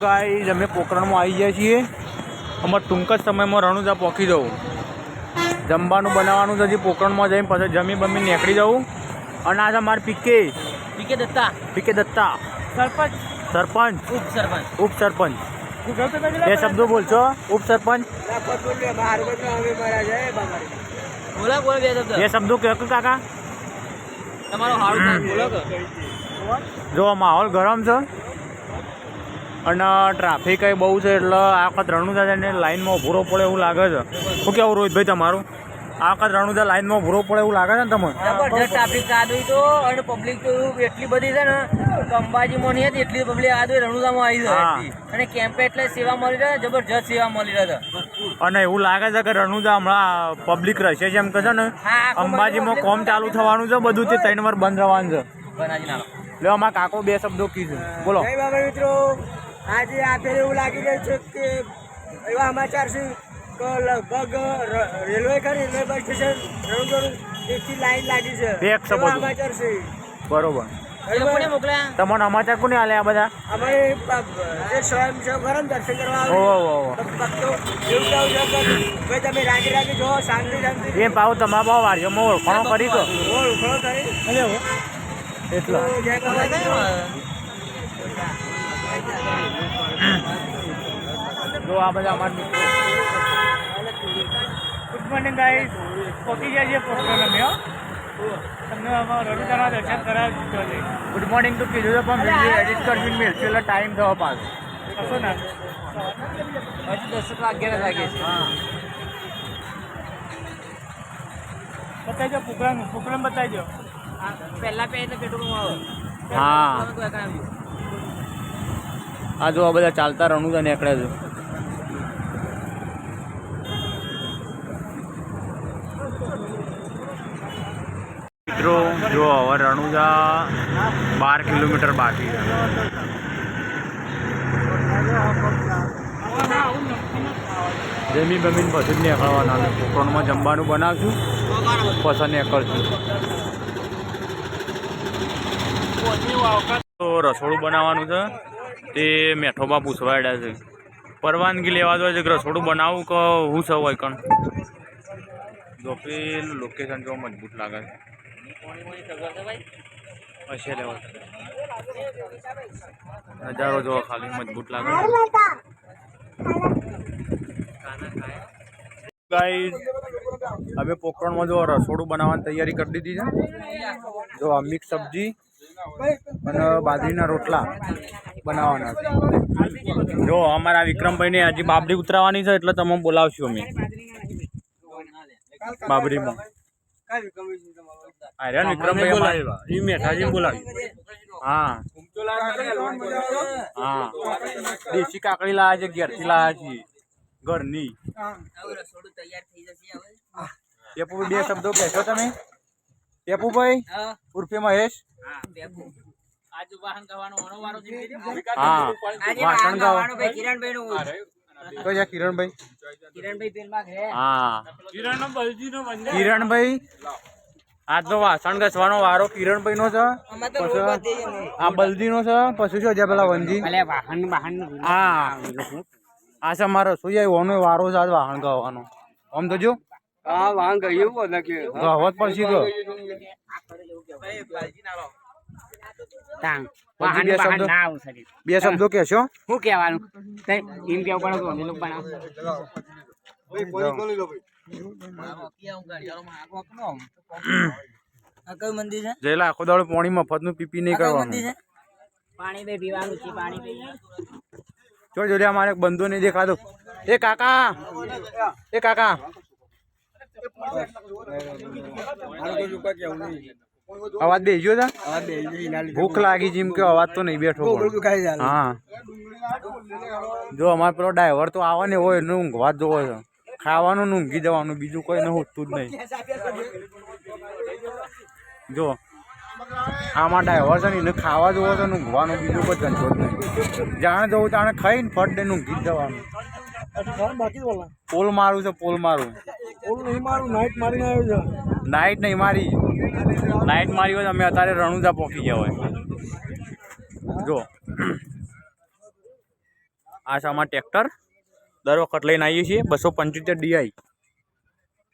Guys અમે પોકરણમાં આવી ગયા છીએ. અમારે ટૂંક જ સમયમાં રણુજા પહોંચી જવું. જમવાનું બનાવવાનું છે. હજી પોકરણમાં જઈને પછી જમી બમી નીકળી જવું. અને આજે અમારે પીકે દત્તા સરપંચ ઉપસરપંચ બે શબ્દો બોલશો. ઉપસરપંચ બે શબ્દો કહો કાકા. જો માહોલ ગરમ છે અને ટ્રાફિક બહુ છે એટલે આ વખત રણુજા જઈને લાઈનમાં ઊભો પડે એવું લાગે છે. શું કેવું રોહિતભાઈ તમારું? આ વખત રણુજા લાઈનમાં ઊભો પડે એવું લાગે છે ને તમને? જબરજસ્ત ટ્રાફિક આદું તો અને પબ્લિક તો એટલી બધી છે ને અંબાજીમાં નહીં હતી એટલી પબ્લિક આદું રણુજામાં આવી હતી. અને કેમ્પે એટલે સેવા મળી રહે, જબરજસ્ત સેવા મળી રહે. અને એવું લાગે છે કે રણુજા હમણાં પબ્લિક રહેશે જેમ કે છે ને અંબાજીમાં કોમ ચાલુ થવાનું છે, બધું તે 3 વાર બંધ રહેવાનું છે. લે અમારા કાકો બે શબ્દો કીધું બોલો. મિત્રો આજે આપેલ એવું લાગી રહ્યું છે કે એવા સમાચાર છે કે લગભગ રેલવે બસ સ્ટેશન રણુજાનું એકથી લાઈન લાગી છે. એક સમાચાર છે. બરોબર. તમને સમાચાર કોને આલે આ બધા? અમારે સ્વયંસેવક દર્શન કરવા ભાઈ તમે રાગે જો શાંતિ એ પાવ તમારા ભાવ વાડીઓમાં ઓળખાણો કરી તો એટલે જો આ બધા અમારા ગુડ મોર્નિંગ ગાઈસ. પહોંચી ગયા છીએ પોસ્ટરમાં અમે તમને રણુજાના દર્શન કરાવી દીધો છે. ગુડ મોર્નિંગ તો કીધું છે પણ વિડીયો એડિટ કરવી મેળશે એટલે ટાઈમ થવા પાસ કશો ના હજી 10:11 લાગે છે. બતાવી દો પોકરણ બતાવી દો. પહેલા પે એટલે પેટ્રોલ આવે. હા આ જો આ બધા ચાલતા રણુજા નીકળે છે. મિત્રો જો હવે રણુજા 12 કિલોમીટર બાકી છે. જમી બમીને પછી જ નીકળવાના. પોકરણમાં જમવાનું બનાવશું પછી નીકળશું. તો રસોડું બનાવવાનું છે તે મેઠોબા પૂછવાડ્યા છે. પરવાનગી લેવા દો છે કે રસોડું બનાવવું કે હું સૌ હોય કણ. જો પેલું લોકેશન જો મજબૂત લાગે છે. હશે લેવા નજારો જો ખાલી મજબૂત લાગે. ગાઈસ હવે પોકરણમાં જો રસોડું બનાવવાની તૈયારી કરી દીધી છે. જો આ મિક્સ સબ્જી અને બાજરીના રોટલા બનાવવાના છે. જો અમારા વિક્રમભાઈને હજી બાબરી ઉતરાવાની છે એટલે તમે બોલાવશું અમે બાબરીમાં. વિક્રમભાઈ મેઠાજી બોલાવી. હા હા દેશી કાકડી લાવ્યા છે, ઘેરથી લાવ્યા છીએ ઘરની. પેપુભાઈ બે શબ્દો કહેશો તમે? પેપુભાઈ ઉર્ફે મહેશ. હા વાસણ ગાવાનું કિરણભાઈ આજ તો વાસણ ઘસવાનો વારો કિરણભાઈ નો છે. આ બલદી નો છે. પછી જો પેલા વંજી હા આ છે મારો રસોઈ ઓનો વારો છે આજ વાહન ગાવાનો. આમ તો જો વાહન ગયું ગાવત પડશે તો બે શબ્દો કહેશો? શું કહેવાનું એમ કેવું પડે. જેલા આખો દાડો પાણી મફત નું પીપી નહીં કરવાનું. પાણી બે પીવાનું છે. પાણી જો જોડે અમારે બંધો નહીં દેખાતો. એ કાકા અવાજ બેસ્યો છે. ભૂખ લાગી જેમ કે અવાજ તો નહીં બેઠો. હા જો અમારે પેલો ડ્રાઈવર તો આવે ને હોય એનું ઊંઘવા જ જોવો છે. ખાવાનું ને ઊંઘી જવાનું, બીજું કોઈ હોતું જ નહીં. જો આમાં ડ્રાઈવર છે ને એને ખાવા જોવો છે ને ઊંઘવાનું, બીજું કોઈ ધંધો જ નહીં. જાણે જવું તાણે ખાઈને ફટ દઈને ઊંઘી જ જવાનું. પોલ મારું છે પોલ મારું. નાઇટ નહીં મારી. નાઇટ મારી હોય અમે અત્યારે રણુજા પહોંચી ગયા હોય. જો આ છે અમારું ટ્રેક્ટર, દર વખત લઈને આવીએ છીએ 275 DI.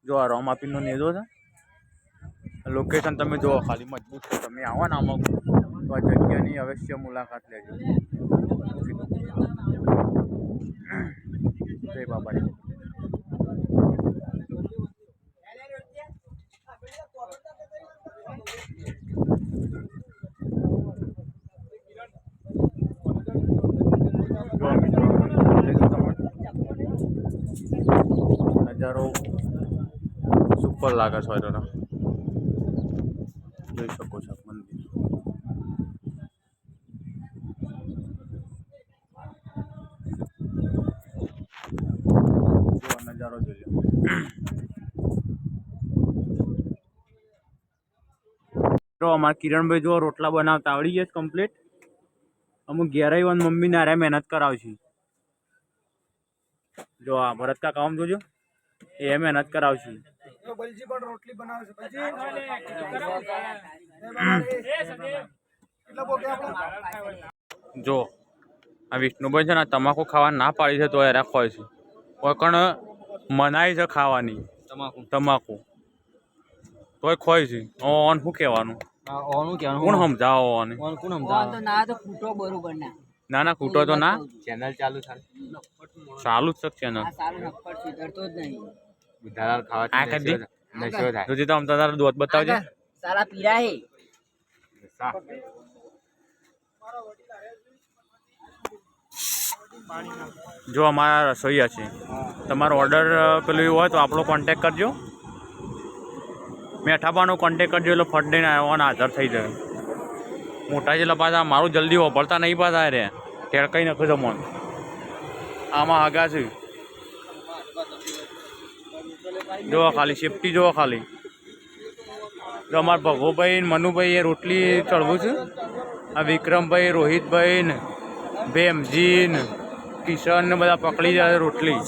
જો આ રોમાપીનો નેજો છે. લોકેશન તમે જુઓ, ખાલી મજબૂત છે. તમે આવો ને આમાં તો આ જગ્યાની અવશ્ય મુલાકાત લેજો. જય બાબા. નજારો સુપર લાગે છે. જોઈ શકો છો મંદિર. નજારો જોઈ લો. અમારા કિરણભાઈ જો રોટલા બનાવતા આવડી ગયા કમ્પ્લીટ. અમુક ઘેરાઈ વન મમ્મી ને આરે મહેનત કરાવશે. જો આ ભરત કા કામ જોજો, એ મહેનત કરાવશે. બલજી પણ રોટલી બનાવે છે. જો આ વિષ્ણુભાઈ છે ને તમાકુ ખાવા ના પાડી છે તો એ રાખવા છે. કોઈ પણ મનાઈ છે ખાવાની તમાકુ તોય ખોય છે. ઓન શું કહેવાનું? કોણ સમજાવો? ના ના ખૂટો તો ના. ચેનલ ચાલુ ચાલુ જ છે ચેનલ. આ કદી જોજી તો અમતા તારા દોત બતાવજે. સારા પીરા હે. જો અમારા રસોઈયા છે, તમારો ઓર્ડર પેલું હોય તો આપણો કોન્ટેક કરજો. મેઠાપાનો કોન્ટેક કરજો એટલે ફટ દઈને આવવાના હાજર થઈ જાય. મોટા જેટલા પાછા મારું જલ્દી વાપરતા નહીં પાછા રે ટેડકાઈ નાખો છો મન. આમાં આગા છે. જોવા ખાલી સેફટી જોવા ખાલી. જો અમારા ભગોભાઈ ને મનુભાઈ એ રોટલી ચડવું છે. આ વિક્રમભાઈ, રોહિતભાઈ ને ભેમજી ને કિશન ને બધા પકડી જાય રોટલી.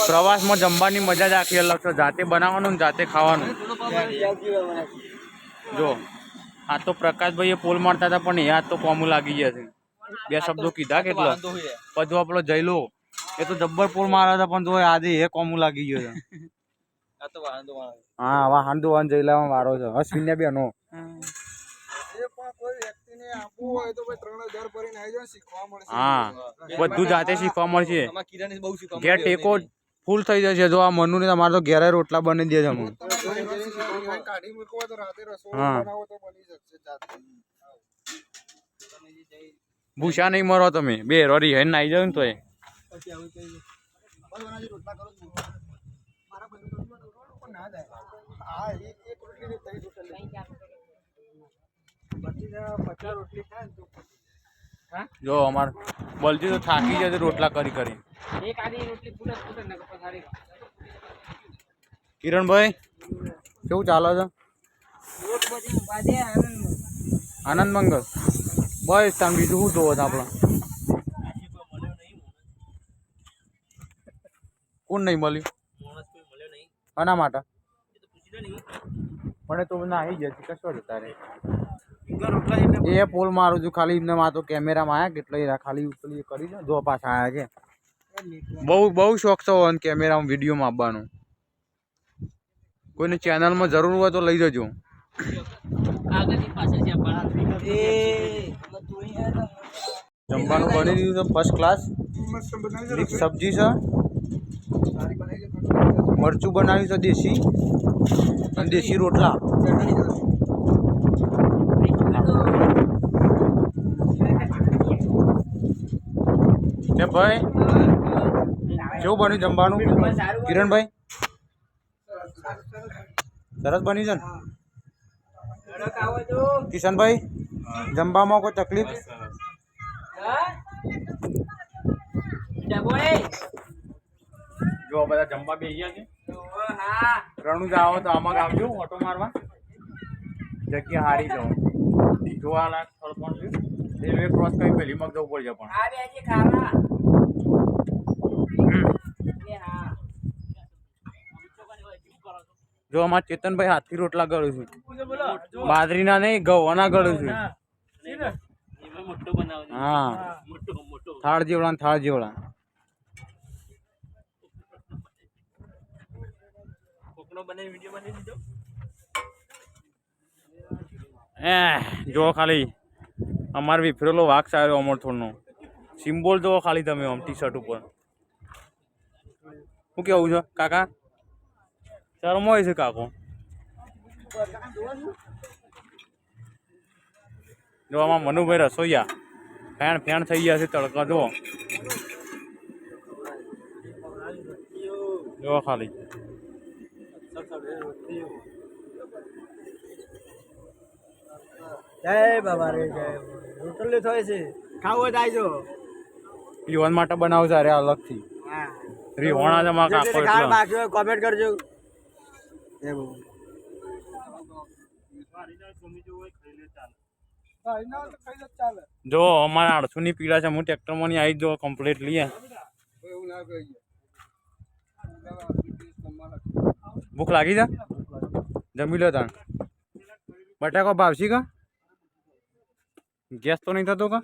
પ્રવાસમાં જમવાની મજા જ આખી અલગ છે. જાતે બનાવવાનું ને જાતે ખાવાનું. જો આ તો પ્રકાશભાઈ એ પોલ મારતા હતા પણ યાદ તો કોમું લાગી ગયા છે. બે શબ્દો કીધા કેટલા બધું આપણો જયલો એ તો જબ્બર પોલ મારા હતા પણ તો આજે એ કોમું લાગી ગયો છે. હા વાહન તો વાહન જયલામાં વારો છે. અશ્વિન બેનો હા બધું જાતે શીખવા મળશે. ઘેર ટેકો ફૂલ થઈ જશે. જો આ મનુ ને તમારે તો ઘેરે રોટલા બની દે છે. હા ભૂસા નહીં મરો તમે બે રોરી હેન આવી જાવ ને તો જો અમાર બલજી તો થાકી જશે રોટલા કરી કરી. કિરણભાઈ કેવું ચાલે છે? આનંદ મંગલ બસ તમે બીજું શું જોવો છો? આપણે કોણ નહીં મળ્યું? આના માટે પણ તો ના આવી જશે કશો જતા રે. એ પોલ મારું છું ખાલી એમને માં તો કેમેરામાં આવ્યા કેટલા ખાલી પેલી કરી દો. જો પાછા આવ્યા છે. બહુ શોખ છે કેમેરામાં વિડીયોમાં આપવાનો. કોઈને ચેનલમાં જરૂર હોય તો લઈ જજો. જમવાનું બની દીધું છે ફર્સ્ટ ક્લાસ. મિક્સ સબ્જી છે, મરચું બનાવ્યું છે દેશી અને દેશી રોટલા. કે ભાઈ કેવું બન્યું જમવાનું કિરણભાઈ? સરસ બન્યું છે ને કિશનભાઈ? જમવામાં કોઈ તકલીફ? જો બધા જમવા બેસી ગયા છે. રણુજ આવો તો આમાં આવજો ઓટો મારવા. જગ્યા હારી જાઓ. જોવાલાયક સ્થળ પણ છે. રેલવે ક્રોસ કરી પહેલી મગ જવું પડશે પણ. જો અમારા ચેતનભાઈ હાથથી રોટલા ગળું છું. બાજરીના નહીં ગવાના ગળું છું. હા થાળ જેવડા ને થાળ જેવડા જો ખાલી અમારે વિફરેલો વાઘ સારો અમરથોડનો સિમ્બોલ જો ખાલી તમે આમ ટી શર્ટ ઉપર શું કેવું છે કાકા શરમ હોય છે કાકો જો આમાં મનુભાઈ રસોઈયા ફેણ ફેણ થઈ ગયા છે તડકા જો ખાલી જય બાબા રે જય રોટલી થાય છે ખાવો જ આવજો પીવન માટે બનાવશે અરે અલગથી હા રીહોણા છે માં કાકો એટલે બાકી કોમેન્ટ કરજો જો અમારા 800 ની પીડા છે હું ટ્રેક્ટર માં આવી જો કમ્પ્લીટ લઈએ ભૂખ લાગી જા જમી લો તાણ બટાકો ભાવશી કા ગેસ તો નહીં થતો કા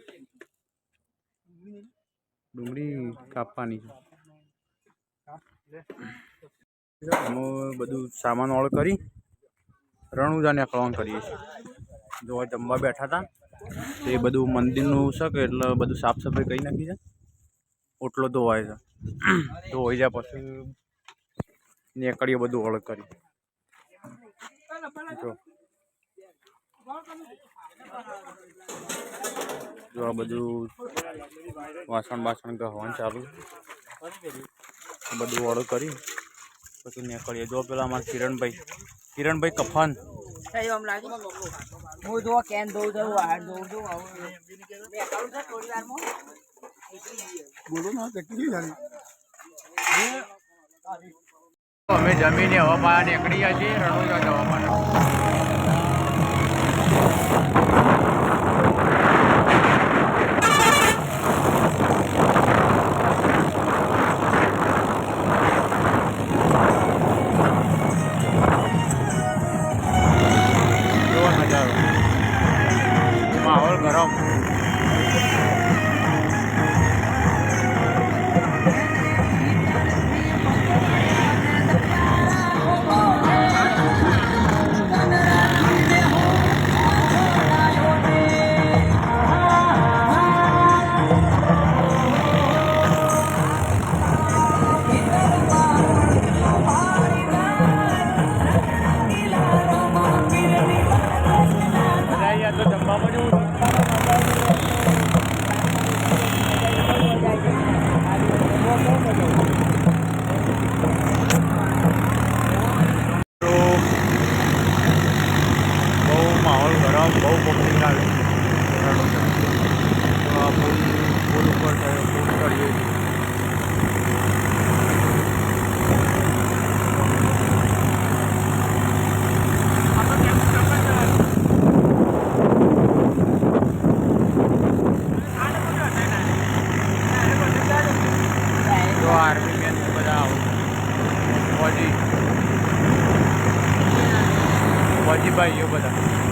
ડુંગળી કાપવાની છે અમે બધું સામાન ઓર્ડર કરી રણુજાને અકળાણ કરીએ છીએ જો જમવા બેઠા હતા તે બધું મંદિરનું છે કે એટલે બધું સાફ સફાઈ કરી નાખી છે ઓટલો ધોવાય છે ધોવાઈ જાય પછી નીકળીએ બધું ઓર્ડર કરી જો આ બધું વાસણ બાસણ ગહવાનું ચાલુ બધું ઓર્ડર કરી પછી નીકળીએ જો પેલા અમારા કિરણભાઈ કફન હું જો કેન દઉં છું વાર દઉં છું બોલો ના કેટલી અમે જમીને હવા બહાર નીકળ્યા છીએ રણુજા જવા માટે માહોલ ગરમ તો જમવામાં જેવું બહુ માહોલ ગરમ બહુ પબ્લિક આવે પુલ ઉપર પુલ ચડીએ આર્મી મેન બધા ફોજી ભાઈઓ બધા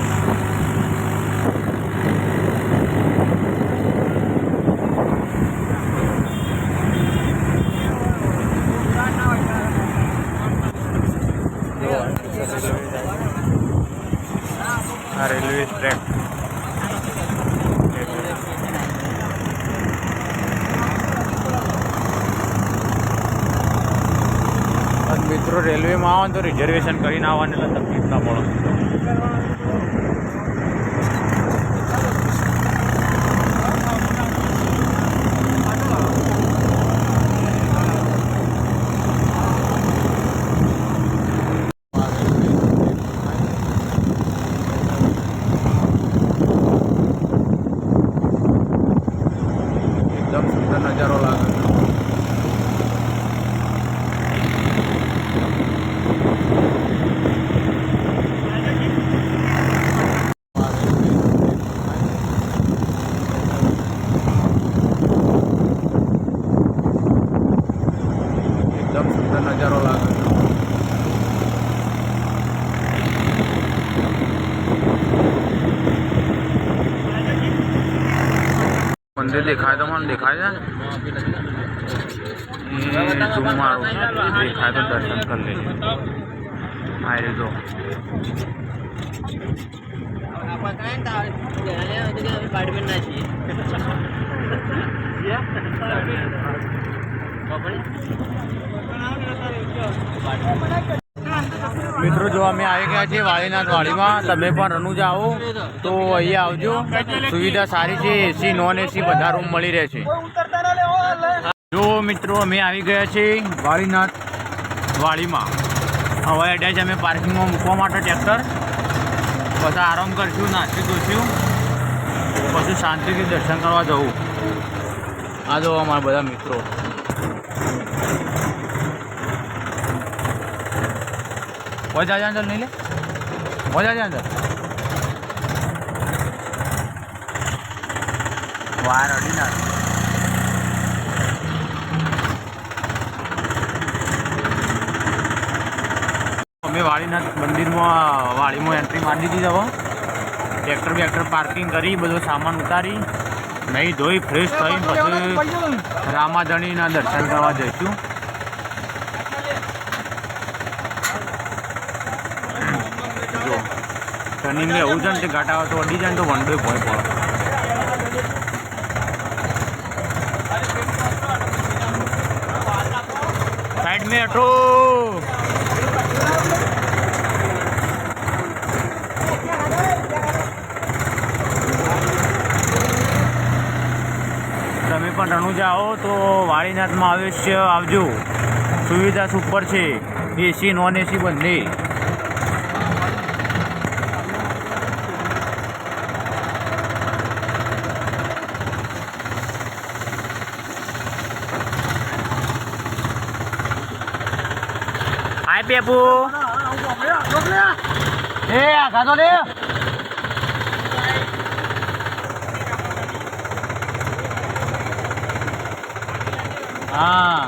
આ રેલવે ટ્રેક મિત્રો રેલવેમાં આવો ને તો રિઝર્વેશન કરીને આવવાની એટલે તકલીફ ના પડે એકદમ સુંદર નજારો લાગે નજારો લાગે મંદિર દેખાય તો મને દેખાય છે એ ઝૂમ મારું દેખાય તો દર્શન કરી લેજો આ રીતે મિત્રો જો અમે આવી ગયા છીએ વાળીનાથ વાડીમાં. તમે પણ રણુજા આવો તો અહીંયા આવજો. સુવિધા સારી છે, એસી નોન એસી બધા રૂમ મળી રહે છે. જો મિત્રો અમે આવી ગયા છીએ વાળીનાથ વાડીમાં. હવે અડ્યા છે અમે પાર્કિંગમાં મૂકવા માટે ટ્રેક્ટર. પછી આરામ કરશું, નાસ્તી જોઈશું, પછી શાંતિથી દર્શન કરવા જવું. આ જો અમારા બધા મિત્રો. મજા અંદર નહીં લે, મજા છે અંદર. વાર અડીનાર અમે વાળીનાથ મંદિરમાં વાડીમાં એન્ટ્રી મારી દીધી. હવે ટ્રેક્ટર બેક્ટર પાર્કિંગ કરી, બધો સામાન ઉતારી, નહીં ધોઈ ફ્રેશ થઈ પછી રામાધણીના દર્શન કરવા જઈશું. ટર્નિંગ એવું છે ને તે ઘાટા તો અડી જાય ને તો વન ડે ભોય પડે. સાઈડ મેં હટો. તમે પણ રણુજા આવો તો વાળીનાથમાં અવશ્ય આવજો. સુવિધા સુપર છે, એસી નોન એસી બંને. હાય પેપુ એ આ ખાધો લે. હા